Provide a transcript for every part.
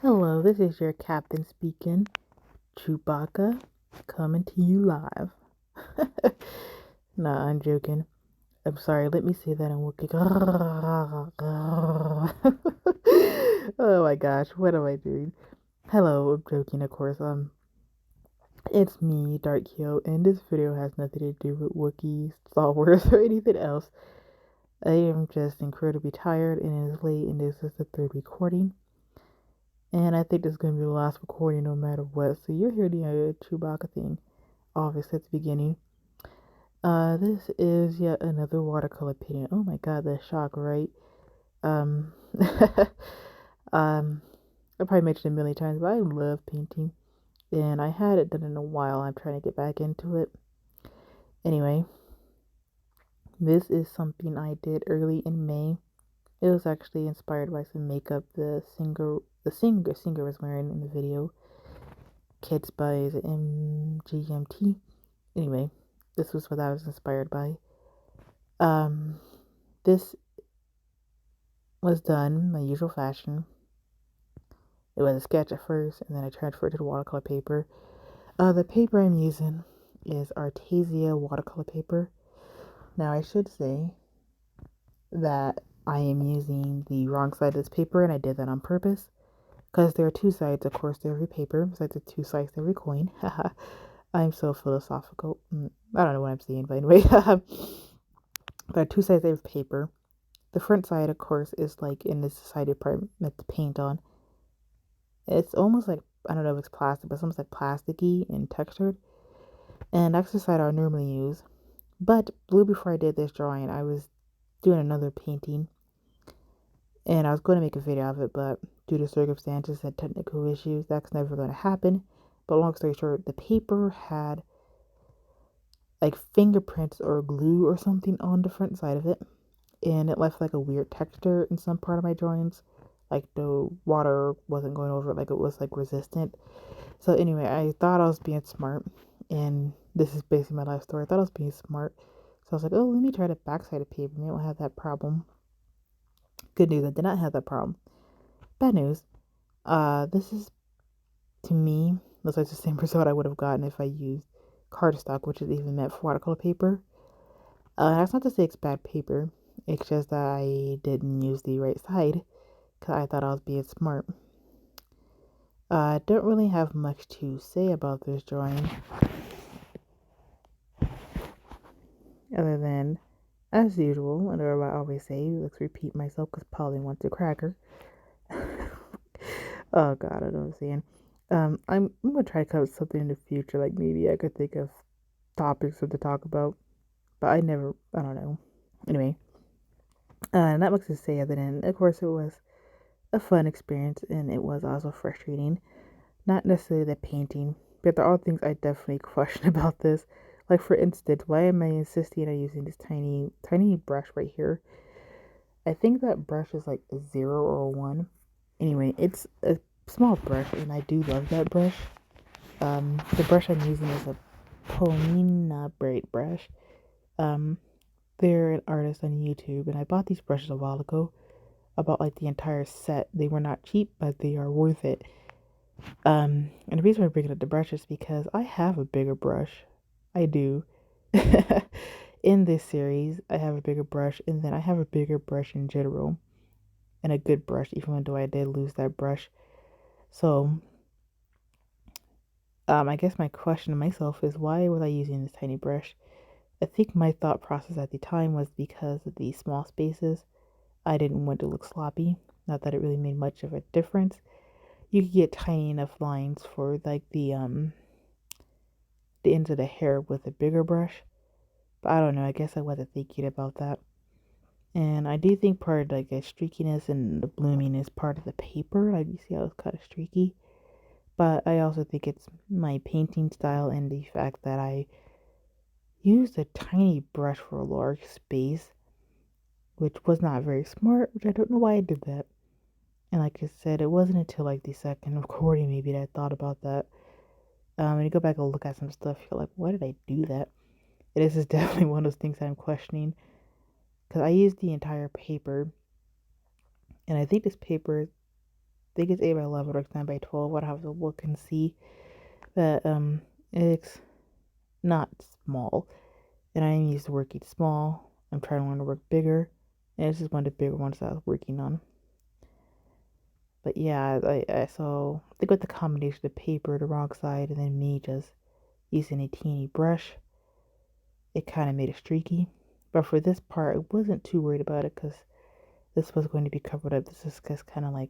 Hello, this is your captain speaking, Chewbacca, coming to you live. Nah, I'm joking. I'm sorry, let me say that in Wookiee. Oh my gosh, what am I doing? Hello, I'm joking, of course. It's me, Dark Hero, and this video has nothing to do with Wookiees, Star Wars, or anything else. I am just incredibly tired, and it is late, and this is the third recording. And I think this is going to be the last recording no matter what. So you're hearing the Chewbacca thing, obviously, at the beginning. This is yet another watercolor painting. Oh my god, that shock, right? Um, I probably mentioned it a million times, but I love painting. And I hadn't done it in a while. I'm trying to get back into it. Anyway, this is something I did early in May. It was actually inspired by some makeup the singer was wearing in the video. Kids by MGMT. Anyway, this was what I was inspired by. Um, this was done my usual fashion. It was a sketch at first, and then I transferred it to watercolor paper. The paper I'm using is Artesia watercolor paper. Now, I should say that I am using the wrong side of this paper, and I did that on purpose. Because there are two sides, of course, to every paper, besides the two sides to every coin. I'm so philosophical. I don't know what I'm saying, but anyway. There are two sides to every paper. The front side, of course, is like in this side department to paint on. It's almost like, I don't know if it's plastic, but it's almost like plasticky and textured. And that's the side I normally use. But blue, before I did this drawing, I was doing another painting. And I was going to make a video of it, but due to circumstances and technical issues, that's never going to happen. But long story short, the paper had like fingerprints or glue or something on the front side of it. And it left like a weird texture in some part of my drawings. Like the water wasn't going over it, like it was like resistant. So anyway, I thought I was being smart, and this is basically my life story. I thought I was being smart, so I was like, oh, let me try the backside of paper. Maybe I won't have that problem. Good news, I did not have that problem. Bad news, this is to me looks like the same result I would have gotten if I used cardstock, which is even meant for watercolor paper. That's not to say it's bad paper. It's just that I didn't use the right side because I thought I was being smart. I don't really have much to say about this drawing other than, as usual, and what I always say, let's repeat myself because Polly wants a cracker. Oh god, I don't know what I'm saying. I'm gonna try to cover something in the future, like maybe I could think of topics to talk about, but I don't know. Anyway, not much to say other than, of course, it was a fun experience and it was also frustrating. Not necessarily the painting, but there are things I definitely question about this. Like, for instance, why am I insisting on using this tiny brush right here? I think that brush is like a 0 or a 1. Anyway, it's a small brush, and I do love that brush. The brush I'm using is a Pomina braid brush. Um, they're an artist on YouTube, and I bought these brushes a while ago. I bought like the entire set. They were not cheap, but they are worth it. And the reason I'm bringing up the brush is because I have a bigger brush. I do. In this series, I have a bigger brush, and then I have a bigger brush in general, and a good brush, even though I did lose that brush. So, I guess my question to myself is, why was I using this tiny brush? I think my thought process at the time was because of the small spaces. I didn't want to look sloppy. Not that it really made much of a difference. You could get tiny enough lines for like the ends of the hair with a bigger brush. But I don't know, I guess I wasn't thinking about that. And I do think part of like the streakiness and the blooming is part of the paper. Like you see how it's kind of streaky. But I also think it's my painting style and the fact that I used a tiny brush for a large space, which was not very smart, which I don't know why I did that. And like I said, it wasn't until like the second recording maybe that I thought about that. When you go back and look at some stuff, you're like, why did I do that? This is definitely one of those things I'm questioning. Because I used the entire paper. And I think this paper, think it's 8 by 11 or 9 by 12. I'd have to look and see that it's not small. And I am used to working small. I'm trying to learn to work bigger. And this is one of the bigger ones that I was working on. But yeah, so I think with the combination of paper, the wrong side, and then me just using a teeny brush, it kind of made it streaky. But for this part, I wasn't too worried about it because this was going to be covered up. This is just kind of like,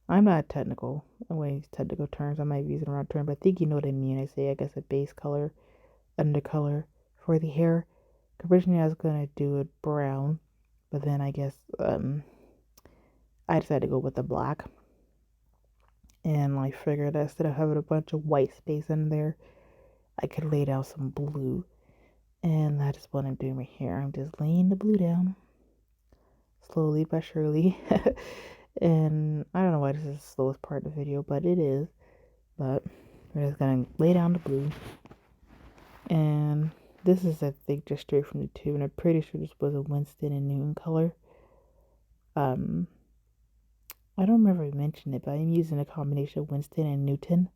I'm not technical. I'm going to use technical terms. I might be using the wrong term, but I think you know what I mean. I say, I guess, a base color, undercolor for the hair. Originally, I was going to do it brown, but then I guess I decided to go with the black. And I figured that instead of having a bunch of white space in there, I could lay down some blue. And that is what I'm doing right here. I'm just laying the blue down slowly but surely. And I don't know why this is the slowest part of the video, but it is. But I'm just gonna lay down the blue. And this is, I think, just straight from the tube. And I'm pretty sure this was a Winston and Newton color. I don't remember if I mentioned it, but I'm using a combination of Winston and Newton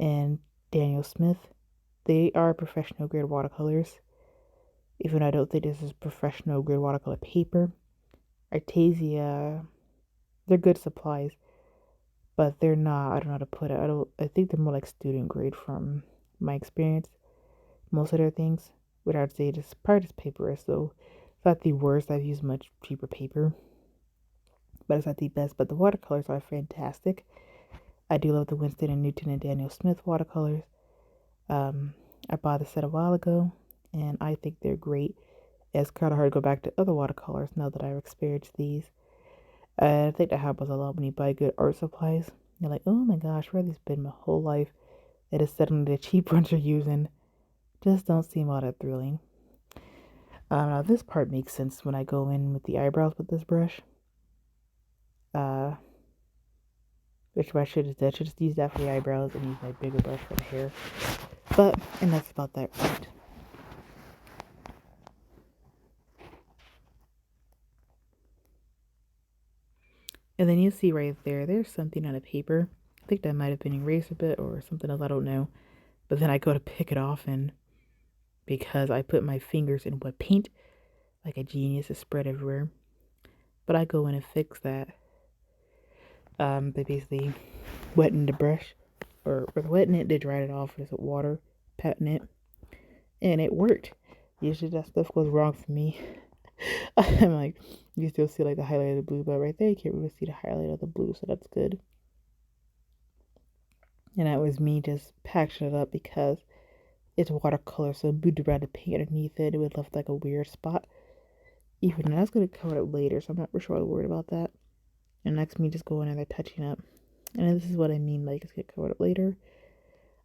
and Daniel Smith. They are professional grade watercolors. Even though I don't think this is professional grade watercolor paper. Artesia, they're good supplies, but they're not, I don't know how to put it. I think they're more like student grade from my experience. Most of their things, which I'd say just probably just paper is though. It's not the worst. I've used much cheaper paper, but it's not the best. But the watercolors are fantastic. I do love the Winston and Newton and Daniel Smith watercolors. I bought a set a while ago, and I think they're great. It's kind of hard to go back to other watercolors now that I've experienced these. I think that happens a lot when you buy good art supplies. You're like, oh my gosh, where have these been my whole life? It is suddenly the cheap ones you're using just don't seem all that thrilling. Now this part makes sense when I go in with the eyebrows with this brush. Which I should have done. I should just use that for the eyebrows and use my bigger brush for the hair. But, and that's about that right. And then you see right there, there's something on the paper. I think that might have been erased a bit or something else, I don't know. But then I go to pick it off, and because I put my fingers in wet paint, like a genius, it spread everywhere. But I go in and fix that. They basically wetting the brush, or wetting it, they dried it off with water, patting it, and it worked. Usually that stuff goes wrong for me. I'm like, you still see like the highlight of the blue, but right there you can't really see the highlight of the blue, so that's good. And that was me just patching it up because it's watercolor, so moved around the paint underneath it, it would left like a weird spot. Even though I was going to cover it up later, so I'm not sure I was worried about that. And that's me just going in there touching up. And this is what I mean, like it's going to cover it up later.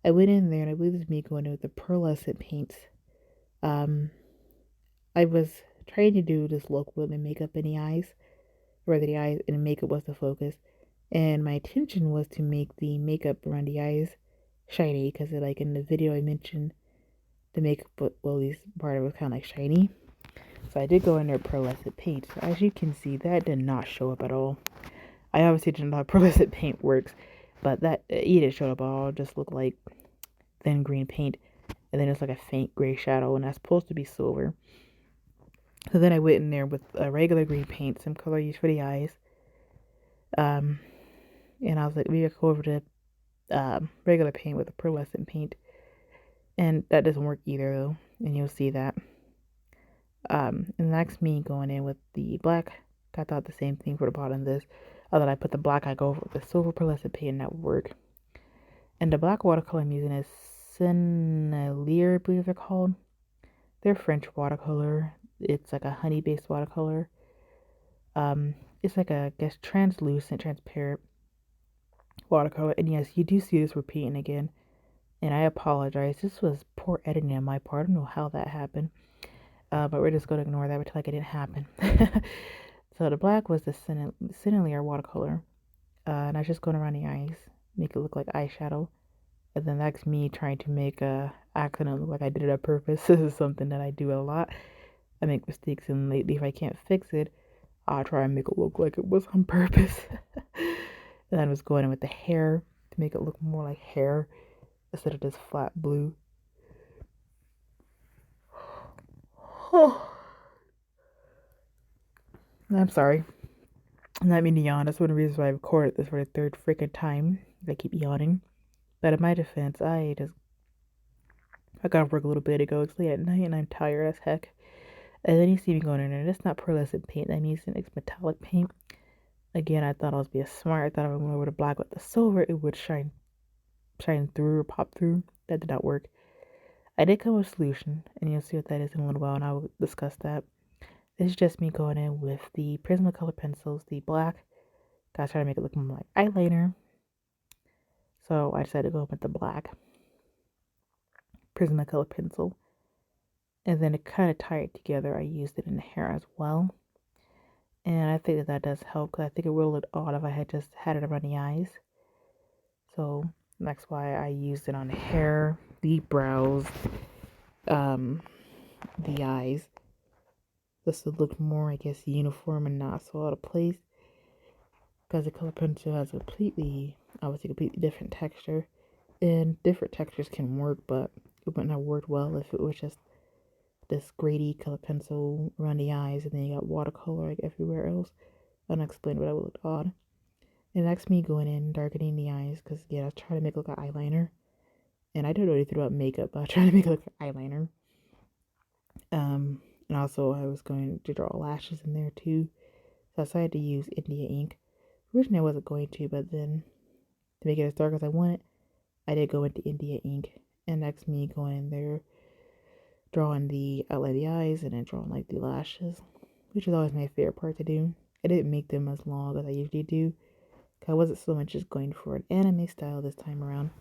I went in there, and I believe this is me going in with the pearlescent paints. I was trying to do this look with the makeup in the eyes, whether the eyes and the makeup was the focus. And my intention was to make the makeup around the eyes shiny, because like in the video I mentioned, the makeup, well, at least part of it was kind of like shiny. So I did go in there pearlescent paint. So as you can see, that did not show up at all. I obviously didn't know how pearlescent paint works, but that it didn't show up at all. It just looked like thin green paint, and then it's like a faint gray shadow, and that's supposed to be silver. So then I went in there with a regular green paint, some color used for the eyes. And I was like, maybe I go over to regular paint with a pearlescent paint. And that doesn't work either, though. And you'll see that. And that's me going in with the black. I thought the same thing for the bottom of this. Other than I put the black, I go over with the silver pearlescent paint, and that would work. And the black watercolor I'm using is Sennelier, I believe they're called. They're French watercolor. It's like a honey-based watercolor. It's like a, I guess, translucent, transparent watercolor. And yes, you do see this repeating again. And I apologize. This was poor editing on my part. I don't know how that happened. But we're just going to ignore that, pretend like it didn't happen. So the black was the Sennelier watercolor. And I was just going around the eyes, make it look like eyeshadow. And then that's me trying to make a accident look like I did it on purpose. This is something that I do a lot. I make mistakes, and lately if I can't fix it, I'll try and make it look like it was on purpose. And then I was going in with the hair to make it look more like hair instead of just flat blue. I'm sorry. I'm not meaning to yawn. That's one of the reasons why I recorded this for the third freaking time. I keep yawning. But in my defense, I got off work a little bit ago. It's late at night and I'm tired as heck. And then you see me going in there. That's not pearlescent paint. I'm using it's metallic paint. Again, I thought I was being smart. I thought if I went over the black with the silver, it would shine through or pop through. That did not work. I did come with a solution, and you'll see what that is in a little while, and I will discuss that. This is just me going in with the Prismacolor pencils, the black. Guys, trying to make it look more like eyeliner. So I decided to go with the black Prismacolor pencil. And then to kind of tie it together, I used it in the hair as well. And I think that does help, because I think it would look odd if I had just had it around the eyes. So that's why I used it on the hair, the brows, the eyes. This would look more, I guess, uniform and not so out of place. Because the color pencil has obviously completely different texture. And different textures can work, but it wouldn't have worked well if it was just this grady color pencil around the eyes and then you got watercolor like everywhere else. Unexplained, but that would look odd. And that's me going in, darkening the eyes, because again, I was trying to make it look like eyeliner. And I don't know anything about makeup, but I was trying to make it look like eyeliner. And also I was going to draw lashes in there too. So I decided to use India ink. Originally I wasn't going to, but then to make it as dark as I wanted, I did go into India ink. And that's me going in there, drawing the outline of the eyes and then drawing like the lashes, which is always my favorite part to do. I didn't make them as long as I usually do. I wasn't so much just going for an anime style this time around.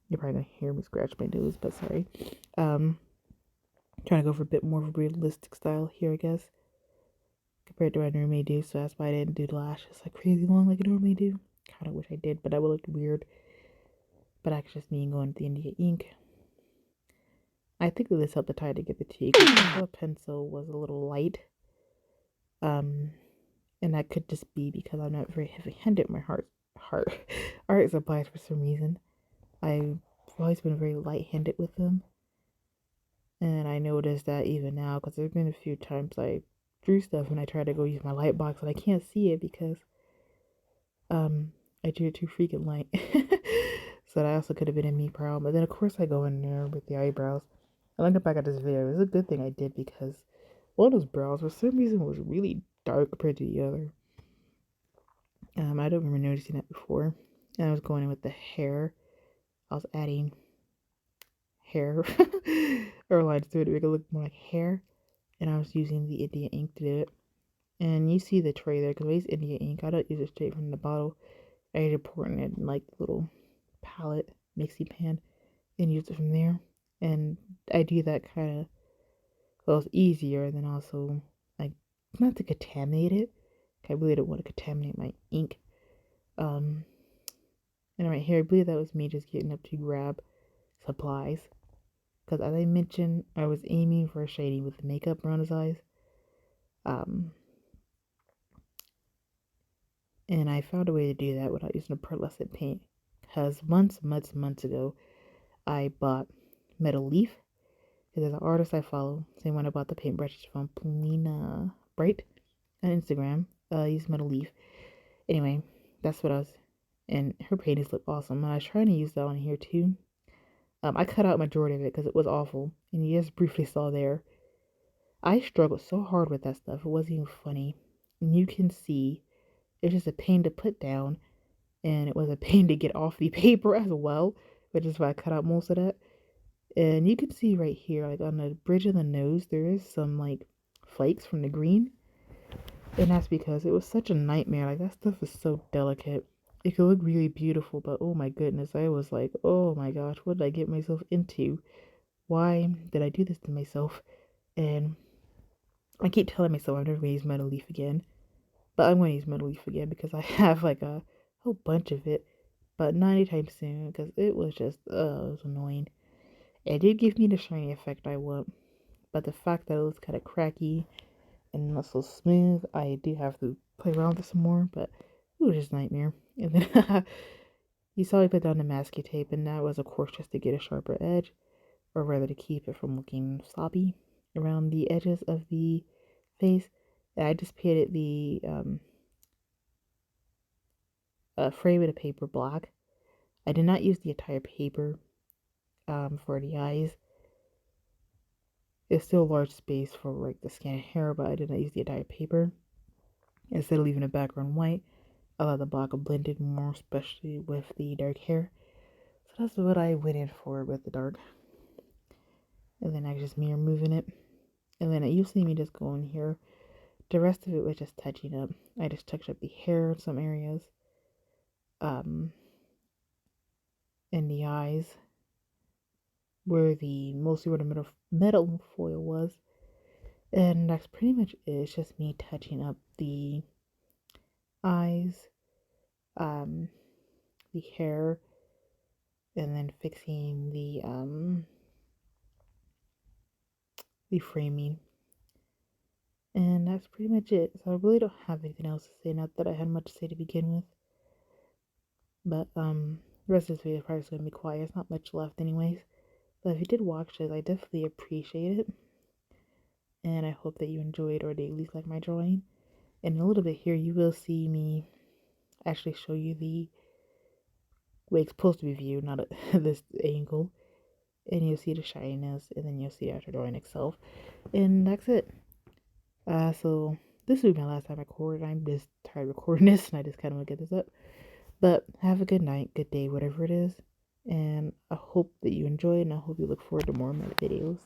You're probably gonna hear me scratch my nose, but sorry. Trying to go for a bit more of a realistic style here, I guess, compared to what I normally do. So that's why I didn't do the lashes like crazy long like I normally do. Kind of wish I did, but that would look weird. But that's just me going with the India ink. I think that this helped to tie together too, because the color pencil was a little light. And that could just be because I'm not very heavy-handed with my art supplies for some reason. I've always been very light-handed with them. And I noticed that even now, because there's been a few times I drew stuff and I tried to go use my light box and I can't see it because I drew it too freaking light. So that also could have been a me problem. But then of course I go in there with the eyebrows. I look back at this video. It was a good thing I did, because one of those brows for some reason was really dark compared to the other. I don't remember noticing that before. And I was going in with the hair. I was adding hair or lines to it to make it look more like hair. And I was using the India ink to do it. And you see the tray there, because I use India ink. I don't use it straight from the bottle. I ended up pouring it in like a little palette mixing pan and use it from there. And I do that kind of, well, it's easier, and then also like not to contaminate it. I really don't want to contaminate my ink. And right here, I believe that was me just getting up to grab supplies, because as I mentioned, I was aiming for a shading with the makeup around his eyes. And I found a way to do that without using a pearlescent paint, because months ago, I bought Metal Leaf, because there's an artist I follow, same one I bought the paintbrushes from, Polina Bright, on Instagram. I use Metal Leaf. Anyway, that's what I was, and her paintings look awesome. And I was trying to use that on here too. I cut out majority of it because it was awful, and you just briefly saw there. I struggled so hard with that stuff, it wasn't even funny. And you can see it's just a pain to put down, and it was a pain to get off the paper as well, which is why I cut out most of that. And you can see right here, like on the bridge of the nose, there is some like flakes from the green. And that's because it was such a nightmare. Like, that stuff is so delicate. It could look really beautiful, but oh my goodness, I was like, oh my gosh, what did I get myself into? Why did I do this to myself? And I keep telling myself I'm never going to use Metal Leaf again. But I'm going to use Metal Leaf again because I have like a whole bunch of it. But not anytime soon, because it was just, it was annoying. It did give me the shiny effect I want. But the fact that it was kind of cracky and not so smooth, I do have to play around with it some more. But It was just a nightmare. And then you saw me put down the masking tape, and that was, of course, just to get a sharper edge, or rather to keep it from looking sloppy around the edges of the face. And I just painted the frame of the paper black. I did not use the entire paper for the eyes. It's still a large space for like the skin and hair, but I did not use the entire paper. Instead of leaving the background white, I let the black blend in more, especially with the dark hair. So that's what I went in for with the dark. And then I just mirror moving it. And then you'll see me just go in here. The rest of it was just touching up. I just touched up the hair in some areas. In the eyes. Mostly where the metal foil was. And that's pretty much it. It's just me touching up the eyes, the hair, and then fixing the framing. And that's pretty much it. So I really don't have anything else to say. Not that I had much to say to begin with. But the rest of this video is probably going to be quiet. There's not much left anyways. But if you did watch this, I definitely appreciate it. And I hope that you enjoyed, or at least like my drawing. And in a little bit here, you will see me actually show you the way it's supposed to be viewed, not at this angle. And you'll see the shininess, and then you'll see the after drawing itself. And that's it. So this will be my last time recording. I'm just tired of recording this, and I just kind of want to get this up. But have a good night, good day, whatever it is. And I hope that you enjoy, and I hope you look forward to more of my videos.